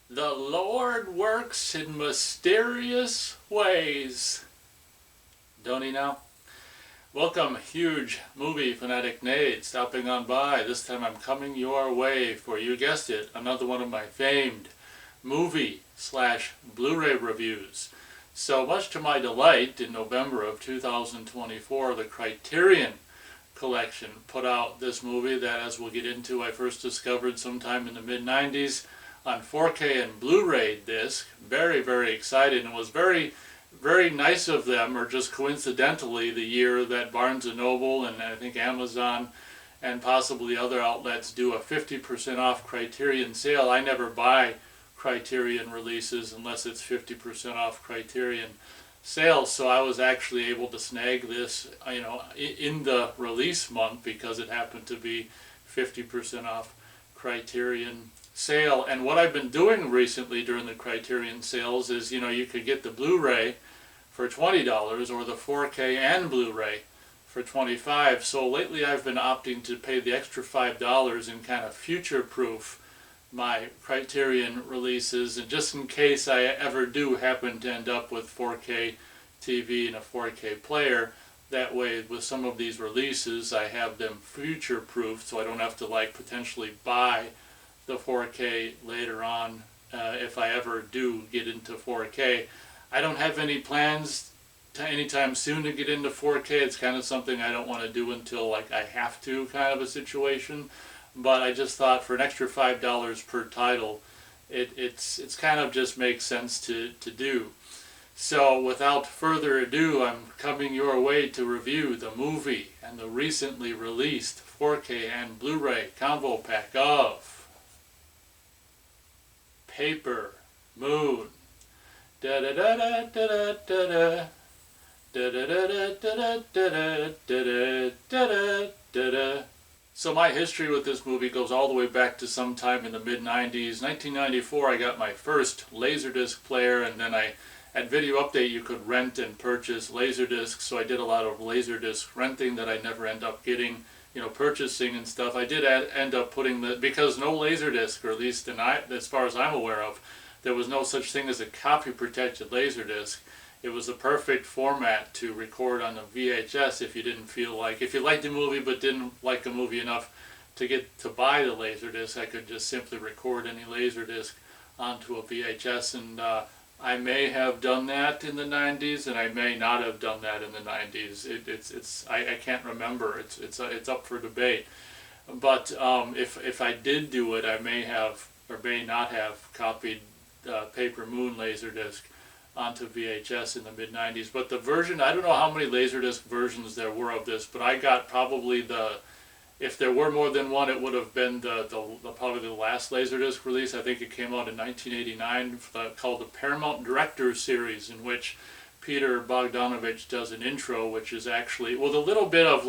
The Lord works in mysterious ways. Don't he now? Welcome, huge movie fanatic Nate, stopping on by. This time I'm coming your way for, you guessed it, another one of my famed movie/Blu-ray reviews. So much to my delight, in November of 2024, the Criterion collection put out this movie that, as we'll get into, I first discovered sometime in the mid-90s on 4K and Blu-ray disc. Very, very excited, and was very, very nice of them, or just coincidentally the year that Barnes & Noble and I think Amazon and possibly other outlets do a 50% off Criterion sale. I never buy Criterion releases unless it's 50% off Criterion sales, so I was actually able to snag this, in the release month because it happened to be 50% off Criterion sale. And what I've been doing recently during the Criterion sales is, you could get the Blu-ray for $20 or the 4K and Blu-ray for $25. So lately I've been opting to pay the extra $5 and kind of future-proof my Criterion releases, and just in case I ever do happen to end up with 4K TV and a 4K player, that way with some of these releases I have them future-proofed, so I don't have to potentially buy the 4K later on if I ever do get into 4K. I don't have any plans anytime soon to get into 4K. It's kind of something I don't want to do until I have to, kind of a situation. But I just thought for an extra $5 per title, it's kind of just makes sense to do. So without further ado, I'm coming your way to review the movie and the recently released 4K and Blu-ray combo pack of Paper Moon. Da da da da da da da da da da da da da da da da. So my history with this movie goes all the way back to sometime in the mid-90s. 1994, I got my first Laserdisc player, and then at Video Update you could rent and purchase Laserdiscs, so I did a lot of Laserdisc renting that I never end up getting, purchasing and stuff. I did end up putting because no Laserdisc, or at least as far as I'm aware of, there was no such thing as a copy-protected Laserdisc. It was the perfect format to record on a VHS if you didn't feel if you liked the movie but didn't like the movie enough to get to buy the Laserdisc. I could just simply record any Laserdisc onto a VHS, and I may have done that in the 90s, and I may not have done that in the 90s. I can't remember. It's up for debate. But if I did do it, I may have or may not have copied Paper Moon Laserdisc onto VHS in the mid-90s. But the version, I don't know how many Laserdisc versions there were of this, but I got probably if there were more than one, it would have been probably the last Laserdisc release. I think it came out in 1989, called the Paramount Directors Series, in which Peter Bogdanovich does an intro, which is actually, with a little bit of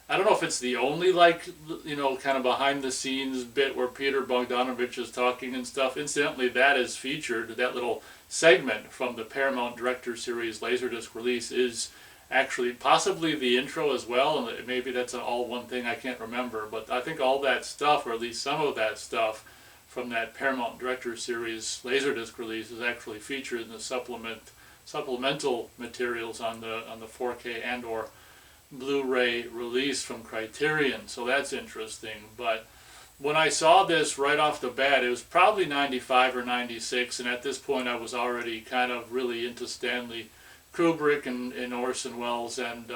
I don't know if it's the only kind of behind the scenes bit where Peter Bogdanovich is talking and stuff. Incidentally, that is featured, that little segment from the Paramount Director Series Laserdisc release is actually possibly the intro as well, and maybe that's an all one thing, I can't remember, but I think all that stuff, or at least some of that stuff from that Paramount Director Series Laserdisc release, is actually featured in the supplemental materials on the 4K and or Blu-ray release from Criterion. So that's interesting. But when I saw this right off the bat, it was probably 95 or 96, and at this point I was already kind of really into Stanley Kubrick and Orson Welles and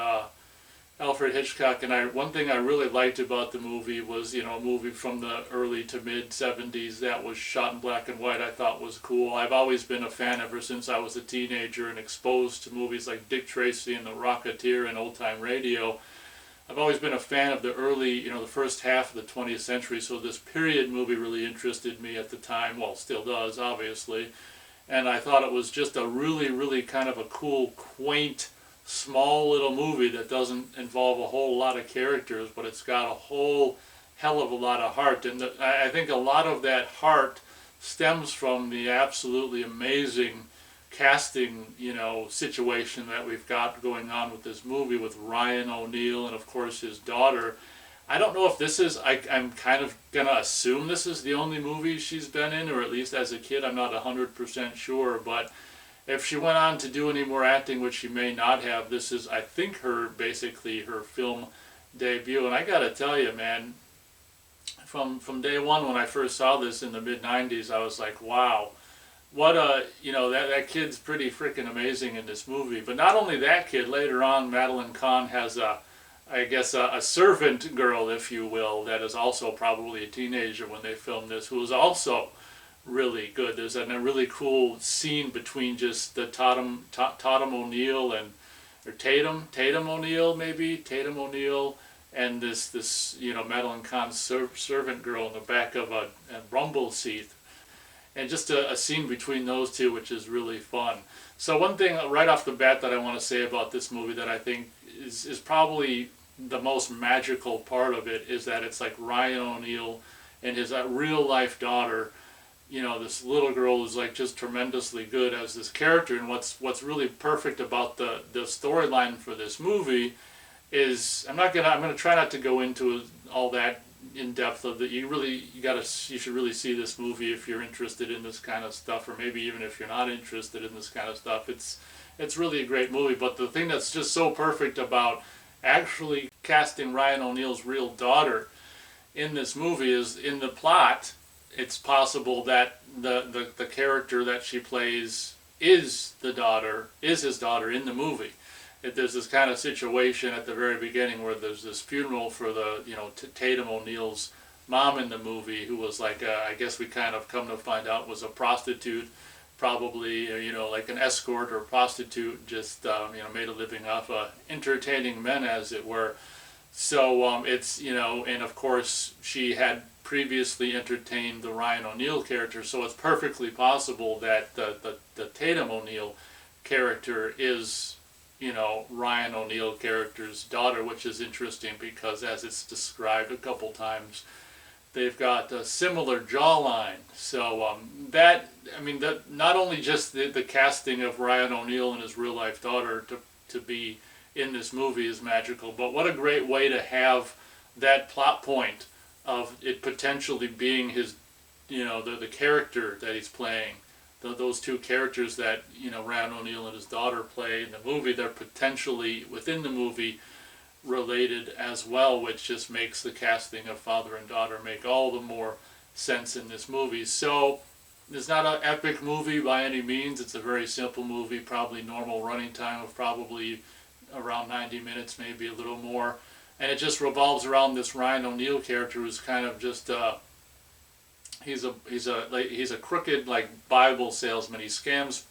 Alfred Hitchcock. And one thing I really liked about the movie was, a movie from the early to mid-70s that was shot in black and white, I thought was cool. I've always been a fan ever since I was a teenager and exposed to movies like Dick Tracy and The Rocketeer and Old Time Radio. I've always been a fan of the early, the first half of the 20th century, so this period movie really interested me at the time. Well, still does, obviously. And I thought it was just a really, really kind of a cool, quaint, small little movie that doesn't involve a whole lot of characters, but it's got a whole hell of a lot of heart. And I think a lot of that heart stems from the absolutely amazing casting, situation that we've got going on with this movie with Ryan O'Neal and of course his daughter. I don't know if this is, I'm kind of going to assume this is the only movie she's been in, or at least as a kid, I'm not 100% sure, but if she went on to do any more acting, which she may not have, this is, I think, basically her film debut. And I gotta tell you, man, from day one when I first saw this in the mid-90s, I was like, wow, what a, that kid's pretty freaking amazing in this movie. But not only that kid, later on, Madeline Kahn has a servant girl, if you will, that is also probably a teenager when they filmed this, who is also really good. There's a really cool scene between just the Tatum O'Neal or Tatum O'Neal, maybe, Tatum O'Neal, and this Madeline Kahn's servant girl in the back of a rumble seat. And just a scene between those two, which is really fun. So one thing right off the bat that I want to say about this movie that I think is probably the most magical part of it is that it's like Ryan O'Neal and his real life daughter, this little girl who's like just tremendously good as this character. And what's really perfect about the storyline for this movie is I'm gonna try not to go into all that in depth of that. You should really see this movie if you're interested in this kind of stuff, or maybe even if you're not interested in this kind of stuff. It's really a great movie. But the thing that's just so perfect about actually casting Ryan O'Neal's real daughter in this movie is in the plot. It's possible that the character that she plays is his daughter in the movie. There's this kind of situation at the very beginning where there's this funeral for the Tatum O'Neal's mom in the movie, who was like I guess we kind of come to find out was a prostitute, probably like an escort or prostitute, just made a living off entertaining men, as it were. So it's and of course she had previously entertained the Ryan O'Neal character, so it's perfectly possible that the Tatum O'Neal character is Ryan O'Neal character's daughter, which is interesting because, as it's described a couple times, they've got a similar jawline. So that not only just the casting of Ryan O'Neal and his real life daughter to be in this movie is magical, but what a great way to have that plot point of it potentially being his, the character that he's playing. Those two characters that Ryan O'Neal and his daughter play in the movie, they're potentially within the movie related as well, which just makes the casting of father and daughter make all the more sense in this movie. So it's not an epic movie by any means. It's a very simple movie, probably normal running time of probably around 90 minutes, maybe a little more, and it just revolves around this Ryan O'Neal character who's kind of just he's a crooked like Bible salesman. He scams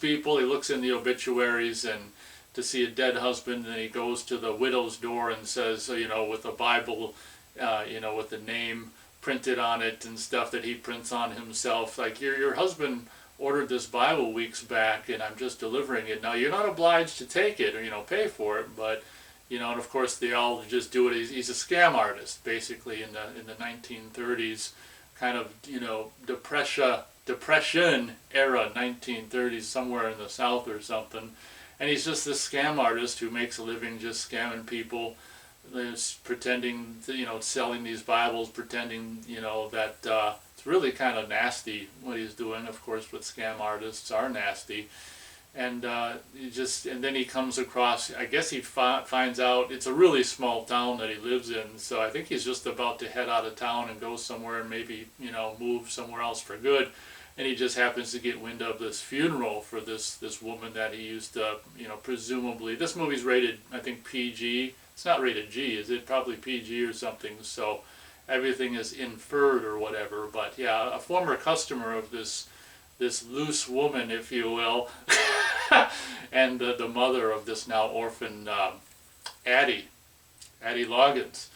people. He looks in the obituaries and to see a dead husband, and he goes to the widow's door and says, with a Bible, with the name printed on it and stuff that he prints on himself, like your husband ordered this Bible weeks back and I'm just delivering it. Now you're not obliged to take it or pay for it, but and of course they all just do it. He's a scam artist basically in the 1930s. Kind of depression era 1930s, somewhere in the South or something, and he's just this scam artist who makes a living just scamming people, pretending selling these Bibles, pretending that it's really kind of nasty what he's doing. Of course, what scam artists are nasty. And then he comes across, I guess he finds out it's a really small town that he lives in, so I think he's just about to head out of town and go somewhere and maybe, move somewhere else for good, and he just happens to get wind of this funeral for this woman that he used to, presumably, this movie's rated, I think, PG. It's not rated G, is it? Probably PG or something, so everything is inferred or whatever, but yeah, a former customer of this loose woman, if you will, and the mother of this now orphan Addie Loggins,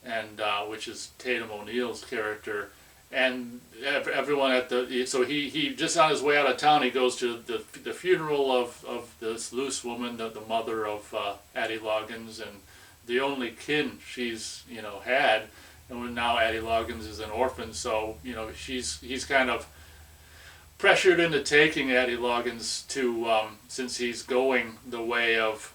and which is Tatum O'Neal's character, and everyone so he just on his way out of town, he goes to the funeral of this loose woman, the mother of Addie Loggins, and the only kin she's had, and now Addie Loggins is an orphan, so he's kind of pressured into taking Addie Loggins to, since he's going the way of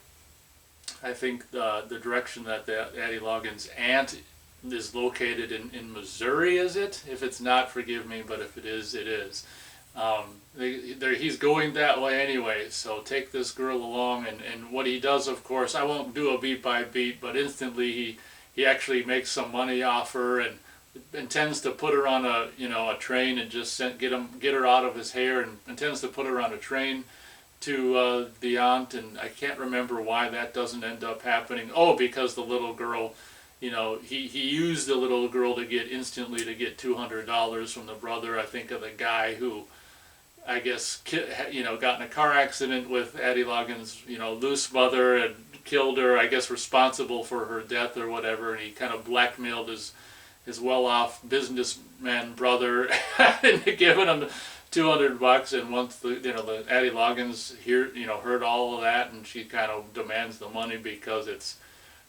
I think the direction that the Addie Loggins' aunt is located in Missouri, is it? If it's not, forgive me, but if it is, it is. He's going that way anyway, so take this girl along, and what he does, of course, I won't do a beat by beat, but instantly he actually makes some money off her and intends to put her on a train and just get her out of his hair, and intends to put her on a train to the aunt, and I can't remember why that doesn't end up happening. Oh, because the little girl, he used the little girl to get $200 from the brother, I think, of the guy who, I guess, got in a car accident with Addie Loggins', loose mother and killed her, I guess responsible for her death or whatever, and he kind of blackmailed his well-off businessman brother into giving him $200, and once the Addie Loggins heard all of that, and she kind of demands the money because it's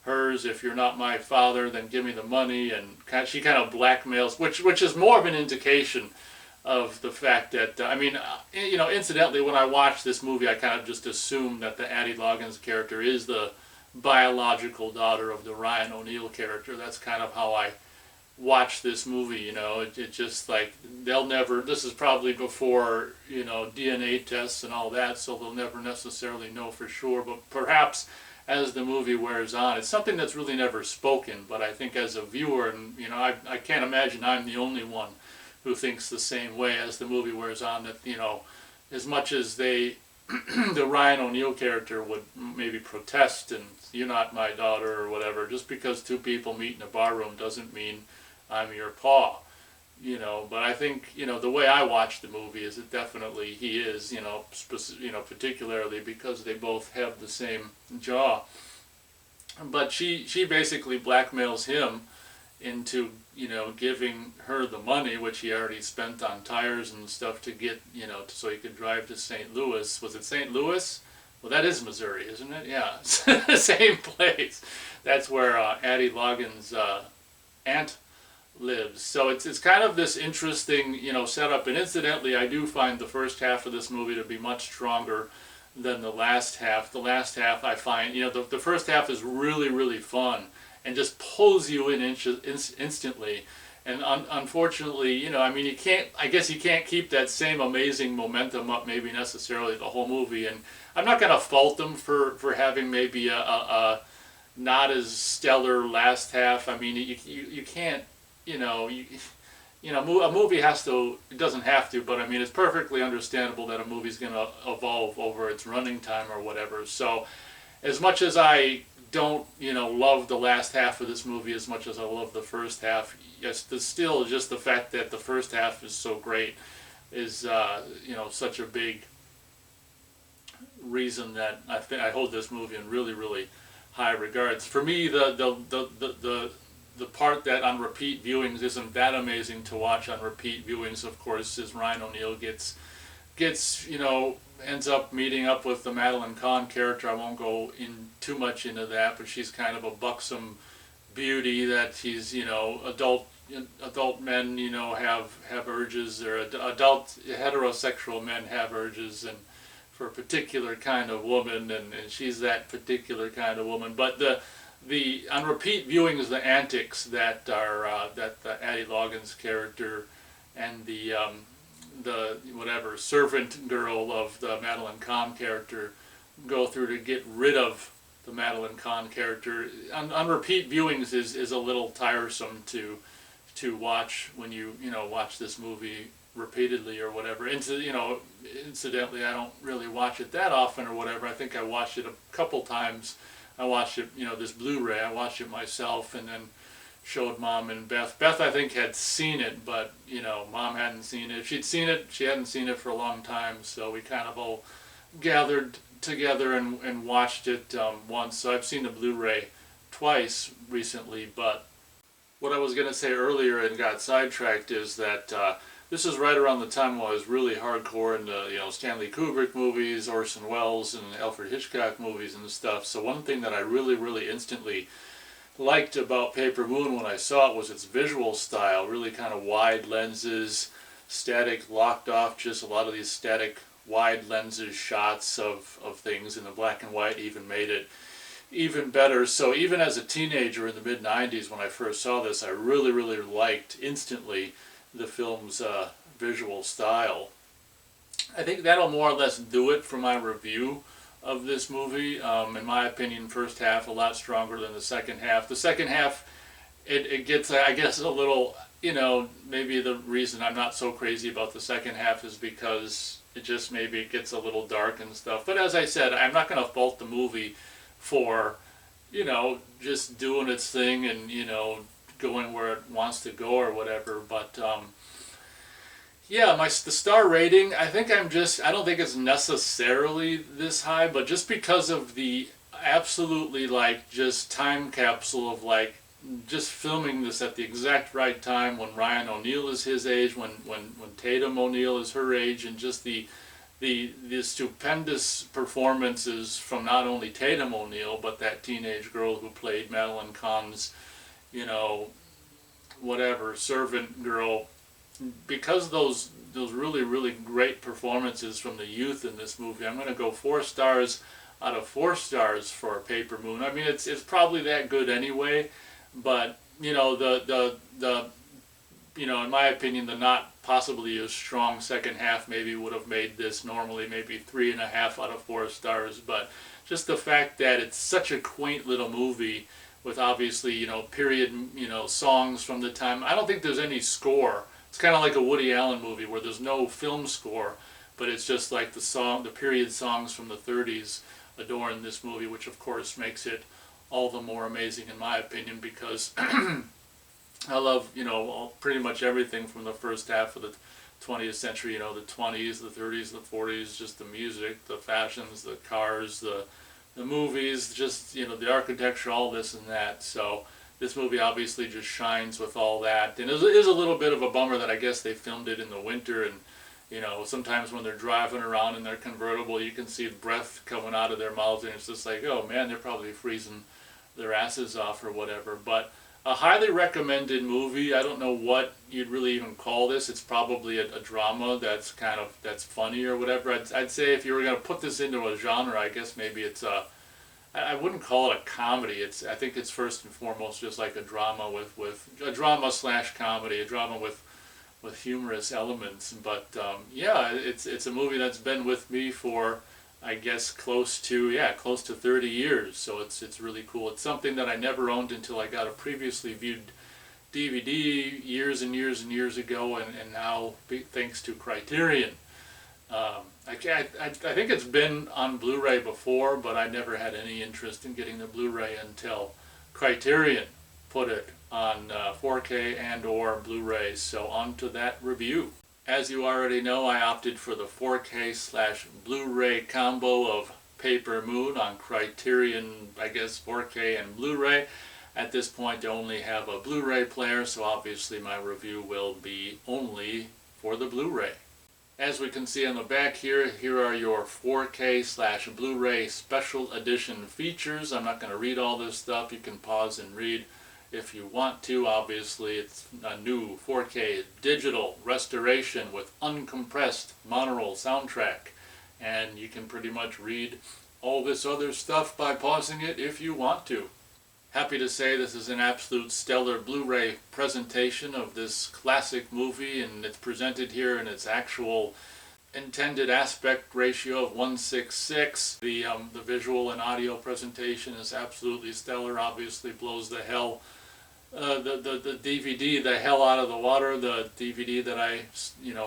hers. If you're not my father, then give me the money, and she kind of blackmails, which is more of an indication of the fact that incidentally, when I watched this movie, I kind of just assumed that the Addie Loggins character is the biological daughter of the Ryan O'Neal character. That's kind of how I watch this movie. It just like this is probably before DNA tests and all that, so they'll never necessarily know for sure, but perhaps as the movie wears on, it's something that's really never spoken, but I think as a viewer, and I can't imagine I'm the only one who thinks the same way as the movie wears on, that as much as the Ryan O'Neal character would maybe protest and "you're not my daughter" or whatever, just because two people meet in a bar room doesn't mean I'm your pa. But I think, the way I watch the movie is that definitely he is, particularly because they both have the same jaw. But she basically blackmails him into, giving her the money, which he already spent on tires and stuff to get, so he could drive to St. Louis. Was it St. Louis? Well, that is Missouri, isn't it? Yeah, same place. That's where Addie Loggins' aunt lives. So it's kind of this interesting, setup. And incidentally, I do find the first half of this movie to be much stronger than the last half. The last half, I find, the first half is really, really fun and just pulls you in instantly. And unfortunately, you can't, I guess you can't keep that same amazing momentum up maybe necessarily the whole movie. And I'm not going to fault them for having maybe a not as stellar last half. I mean, you can't, a movie has to, it doesn't have to, but I mean, it's perfectly understandable that a movie's going to evolve over its running time or whatever. So as much as I don't, love the last half of this movie as much as I love the first half, yes, there's still just the fact that the first half is so great is, such a big reason that I hold this movie in really, really high regards. For me, the part that on repeat viewings isn't that amazing to watch on repeat viewings, of course, is Ryan O'Neal ends up meeting up with the Madeline Kahn character. I won't go in too much into that, but she's kind of a buxom beauty that he's, adult men, have urges, or adult heterosexual men have urges, and for a particular kind of woman, and she's that particular kind of woman. But the on repeat viewings, the antics that are that the Addie Loggins character and the whatever servant girl of the Madeline Kahn character go through to get rid of the Madeline Kahn character on repeat viewings is a little tiresome to watch when you watch this movie repeatedly or whatever. Incidentally, I don't really watch it that often or whatever. I think I watched it a couple times. I watched it, this Blu-ray, I watched it myself and then showed Mom and Beth. Beth, I think, had seen it, but, Mom hadn't seen it. If she'd seen it, she hadn't seen it for a long time, so we kind of all gathered together and watched it once. So I've seen the Blu-ray twice recently, but what I was going to say earlier and got sidetracked is that this is right around the time when I was really hardcore into Stanley Kubrick movies, Orson Welles, and Alfred Hitchcock movies and stuff. So one thing that I really, really instantly liked about Paper Moon when I saw it was its visual style. Really kind of wide lenses, static, locked off, just a lot of these static wide lenses shots of things, and the black and white even made it even better. So even as a teenager in the mid-90s when I first saw this, I really, really liked instantly the film's visual style. I think that'll more or less do it for my review of this movie. In my opinion, first half a lot stronger than the second half. The second half, it gets, I guess, a little, maybe the reason I'm not so crazy about the second half is because maybe it gets a little dark and stuff. But as I said, I'm not going to fault the movie for, just doing its thing and, going where it wants to go or whatever. But, yeah, the star rating, I don't think it's necessarily this high, but just because of the absolutely, just time capsule of, just filming this at the exact right time when Ryan O'Neal is his age, when Tatum O'Neal is her age, and just the stupendous performances from not only Tatum O'Neal, but that teenage girl who played Madeline Kahn's, servant girl. Because those really, really great performances from the youth in this movie, I'm going to go 4 stars out of 4 stars for Paper Moon. I mean, it's probably that good anyway, but, in my opinion, the not possibly as strong second half maybe would have made this normally maybe 3.5 out of 4 stars, but just the fact that it's such a quaint little movie with obviously, period, songs from the time. I don't think there's any score. It's kind of like a Woody Allen movie where there's no film score, but it's just like the period songs from the 30s adorn this movie, which of course makes it all the more amazing in my opinion because I love, pretty much everything from the first half of the 20th century, the 20s, the 30s, the 40s, just the music, the fashions, the cars, the movies, just, the architecture, all this and that. So this movie obviously just shines with all that. And it is a little bit of a bummer that I guess they filmed it in the winter and, sometimes when they're driving around in their convertible, you can see breath coming out of their mouths and it's just like, oh man, they're probably freezing their asses off or whatever. But a highly recommended movie. I don't know what you'd really even call this. It's probably a drama that's funny or whatever. I'd say if you were going to put this into a genre, I guess maybe it's I wouldn't call it a comedy. I think it's first and foremost just like a drama with a drama / comedy, a drama with humorous elements. But yeah, it's a movie that's been with me for I guess close to 30 years. So it's really cool. It's something that I never owned until I got a previously viewed DVD years and years and years ago, and now thanks to Criterion. I think it's been on Blu-ray before, but I never had any interest in getting the Blu-ray until Criterion put it on 4K and or Blu-ray. So on to that review. As you already know, I opted for the 4K / Blu-ray combo of Paper Moon on Criterion, I guess 4K and Blu-ray. At this point, I only have a Blu-ray player, so obviously my review will be only for the Blu-ray. As we can see on the back here are your 4K / Blu-ray special edition features. I'm not going to read all this stuff. You can pause and read if you want to. Obviously, it's a new 4K digital restoration with uncompressed monaural soundtrack. And you can pretty much read all this other stuff by pausing it if you want to. Happy to say this is an absolute stellar Blu-ray presentation of this classic movie, and it's presented here in its actual intended aspect ratio of 1:6. The visual and audio presentation is absolutely stellar. Obviously blows the hell the DVD the hell out of the water. The DVD that I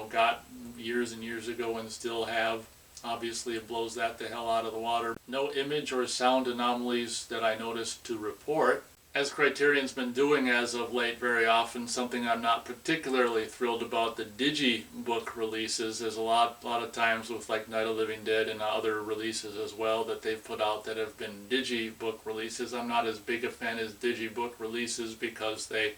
got years and years ago and still have, obviously it blows that the hell out of the water. No image or sound anomalies that I noticed to report. As Criterion's been doing as of late very often, something I'm not particularly thrilled about, the digibook releases. There's a lot of times with like Night of the Living Dead and other releases as well that they've put out that have been digibook releases. I'm not as big a fan as digibook releases because they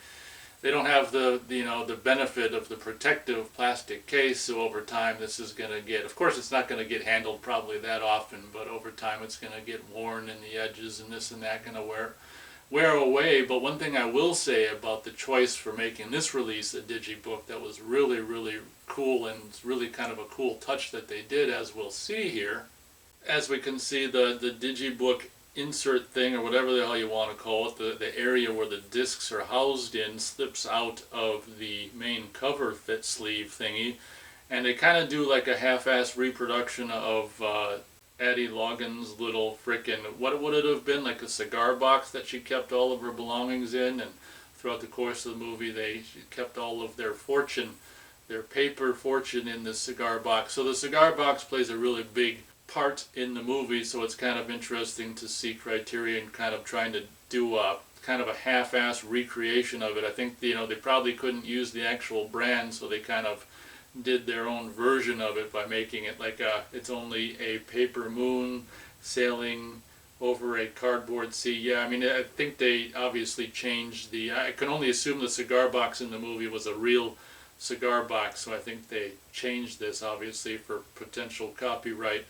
don't have the benefit of the protective plastic case, so over time this is going to get, of course it's not going to get handled probably that often, but over time it's going to get worn in the edges and this and that going to wear away. But one thing I will say about the choice for making this release a digibook that was really, really cool, and it's really kind of a cool touch that they did, as we'll see here. As we can see, the digibook insert thing, or whatever the hell you want to call it, the area where the discs are housed in, slips out of the main cover fit sleeve thingy, and they kind of do like a half-assed reproduction of Addie Logan's little frickin', what would it have been, like a cigar box that she kept all of her belongings in, and throughout the course of the movie she kept all of their fortune, their paper fortune, in the cigar box. So the cigar box plays a really big part in the movie, so it's kind of interesting to see Criterion kind of trying to do a kind of a half-assed recreation of it. I think they probably couldn't use the actual brand, so they kind of did their own version of it by making it like it's only a paper moon sailing over a cardboard sea. Yeah, I mean, I think they obviously changed I can only assume the cigar box in the movie was a real cigar box, so I think they changed this obviously for potential copyright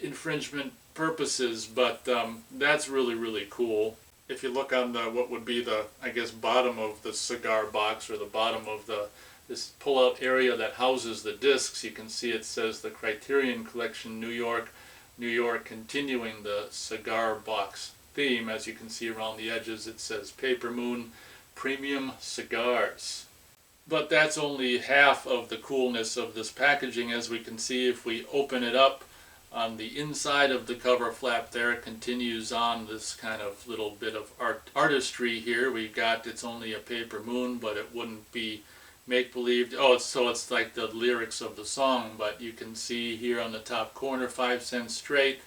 infringement purposes, but that's really, really cool. If you look on what would be the, I guess, bottom of the cigar box, or the bottom of this pull-out area that houses the discs, you can see it says the Criterion Collection, New York, New York, continuing the cigar box theme. As you can see around the edges, it says Paper Moon Premium Cigars. But that's only half of the coolness of this packaging. As we can see, if we open it up, on the inside of the cover flap there, it continues on this kind of little bit of artistry here. We've got, it's only a paper moon, but it wouldn't be make-believe. Oh, so it's like the lyrics of the song, but you can see here on the top corner, 5 cents straight,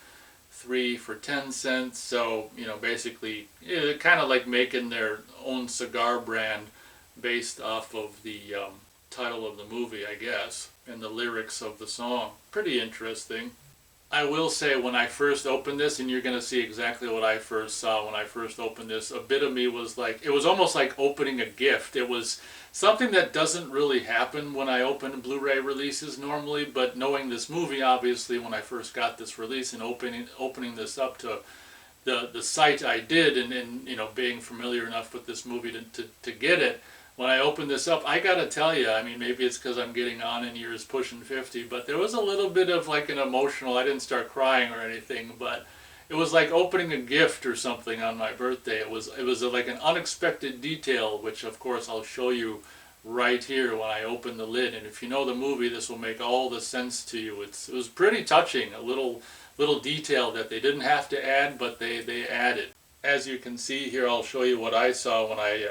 3 for 10 cents. So, basically, kind of like making their own cigar brand based off of the title of the movie, I guess, and the lyrics of the song. Pretty interesting. I will say, when I first opened this, and you're going to see exactly what I first saw when I first opened this, a bit of me was like, it was almost like opening a gift. It was something that doesn't really happen when I open Blu-ray releases normally, but knowing this movie, obviously, when I first got this release and opening this up to the site I did, and being familiar enough with this movie to get it, when I opened this up, I gotta tell you, I mean, maybe it's because I'm getting on in years, pushing 50, but there was a little bit of like an emotional, I didn't start crying or anything, but it was like opening a gift or something on my birthday. It was like an unexpected detail, which of course I'll show you right here when I open the lid. And if you know the movie, this will make all the sense to you. It was pretty touching, a little detail that they didn't have to add, but they added. As you can see here, I'll show you what I saw when I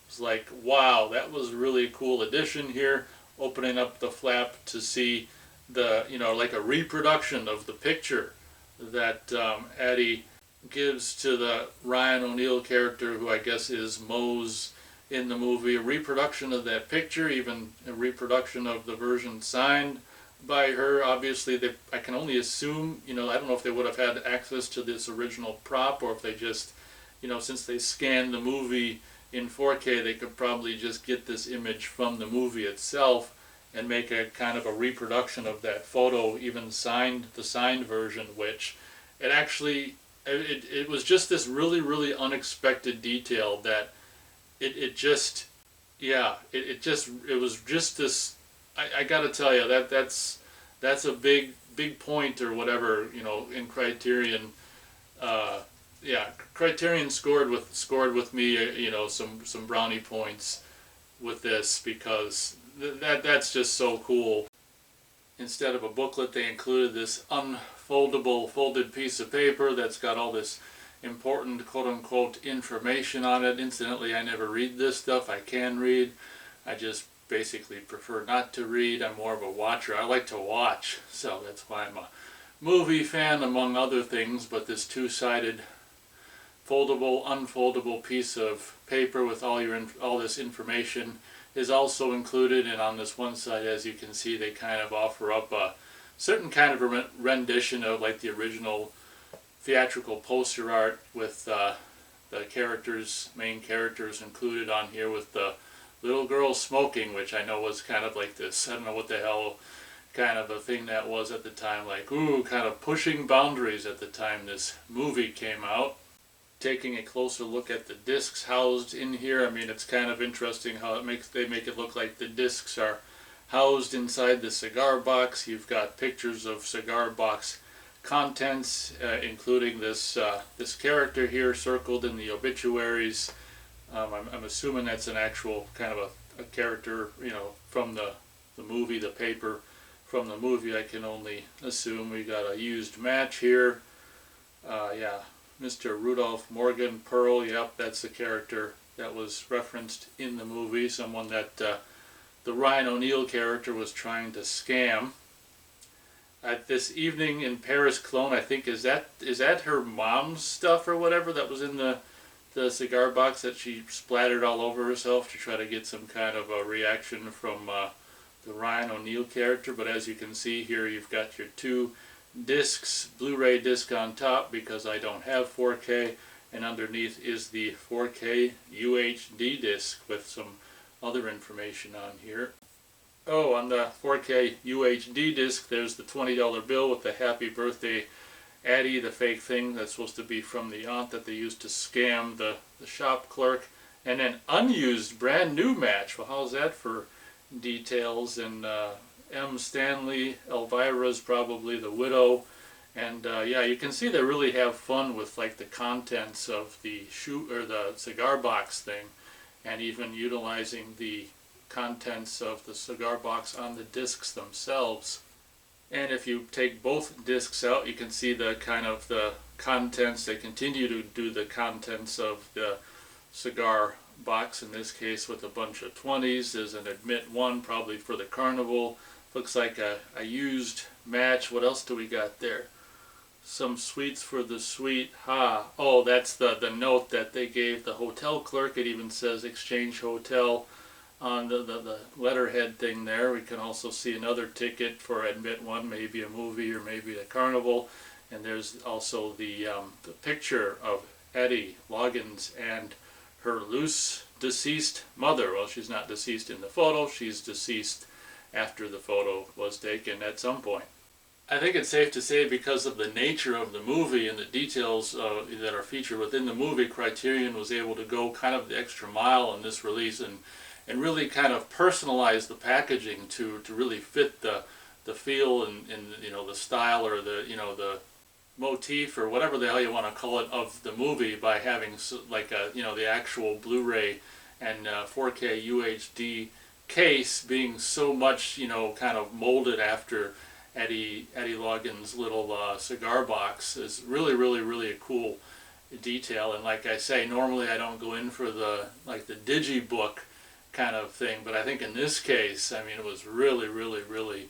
was like, wow, that was a really cool addition here. Opening up the flap to see the, like a reproduction of the picture that Addie gives to the Ryan O'Neal character, who I guess is Mose in the movie. A reproduction of that picture, even a reproduction of the version signed by her. Obviously, I can only assume, I don't know if they would have had access to this original prop, or if they just, since they scanned the movie in 4K, they could probably just get this image from the movie itself and make a kind of a reproduction of that photo, even the signed version, which it actually, it was just this really, really unexpected detail that it was just this, I gotta tell you, that's a big point, or whatever, in Criterion. Criterion scored with me, some brownie points with this, because that's just so cool. Instead of a booklet, they included this unfoldable, folded piece of paper that's got all this important, quote-unquote, information on it. Incidentally, I never read this stuff. I can read. I just basically prefer not to read. I'm more of a watcher. I like to watch, so that's why I'm a movie fan, among other things. But this two-sided foldable, unfoldable piece of paper with all this information is also included. And on this one side, as you can see, they kind of offer up a certain kind of a rendition of like the original theatrical poster art, with the main characters included on here, with the little girl smoking, which I know was kind of like this, I don't know what the hell kind of a thing that was at the time, like, ooh, kind of pushing boundaries at the time this movie came out. Taking a closer look at the discs housed in here, I mean, it's kind of interesting how they make it look like the discs are housed inside the cigar box. You've got pictures of cigar box contents, including this character here circled in the obituaries. I'm assuming that's an actual kind of a character, from the movie, the paper from the movie. I can only assume. We got a used match here. Yeah, Mr. Rudolph Morgan Pearl. Yep, that's the character that was referenced in the movie. Someone that the Ryan O'Neal character was trying to scam. At this evening in Paris Cologne, I think, is that her mom's stuff or whatever that was in the cigar box that she splattered all over herself to try to get some kind of a reaction from the Ryan O'Neal character. But as you can see here, you've got your two discs, Blu-ray disc on top because I don't have 4K, and underneath is the 4K UHD disc with some other information on here. Oh, on the 4K UHD disc, there's the $20 bill with the Happy Birthday Addie, the fake thing that's supposed to be from the aunt that they used to scam the shop clerk, and an unused brand new match. Well, how's that for details? And M. Stanley, Elvira's probably the widow, and yeah, you can see they really have fun with like the contents of the the cigar box thing, and even utilizing the contents of the cigar box on the discs themselves. And if you take both discs out, you can see the kind of the contents. They continue to do the contents of the cigar box, in this case with a bunch of 20s. There's an admit one, probably for the carnival. Looks like a used match. What else do we got there? Some sweets for the sweet. Oh, that's the note that they gave the hotel clerk. It even says Exchange Hotel on the letterhead thing there. We can also see another ticket for admit one, maybe a movie or maybe a carnival. And there's also the picture of Eddie Loggins and her loose deceased mother. Well, she's not deceased in the photo, she's deceased after the photo was taken at some point. I think it's safe to say, because of the nature of the movie and the details that are featured within the movie, Criterion was able to go kind of the extra mile in this release and really kind of personalize the packaging to really fit the feel and the style, or the motif, or whatever the hell you want to call it, of the movie, by having like the actual Blu-ray and 4K UHD case being so much kind of molded after Eddie Loggins' little cigar box is really a cool detail. And like I say, normally I don't go in for the digibook kind of thing, but I think in this case, I mean, it was really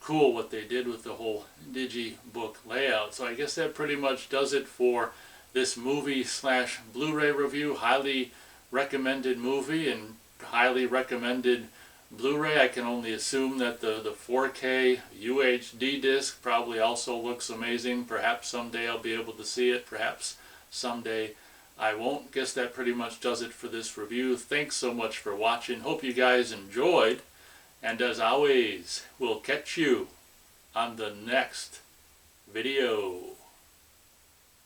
cool what they did with the whole digibook layout. So I guess that pretty much does it for this movie / Blu-ray review. Highly recommended movie and highly recommended Blu-ray. I can only assume that the 4K UHD disc probably also looks amazing. Perhaps someday I'll be able to see it, perhaps someday I won't. Guess that pretty much does it for this review. Thanks so much for watching. Hope you guys enjoyed. And as always, we'll catch you on the next video.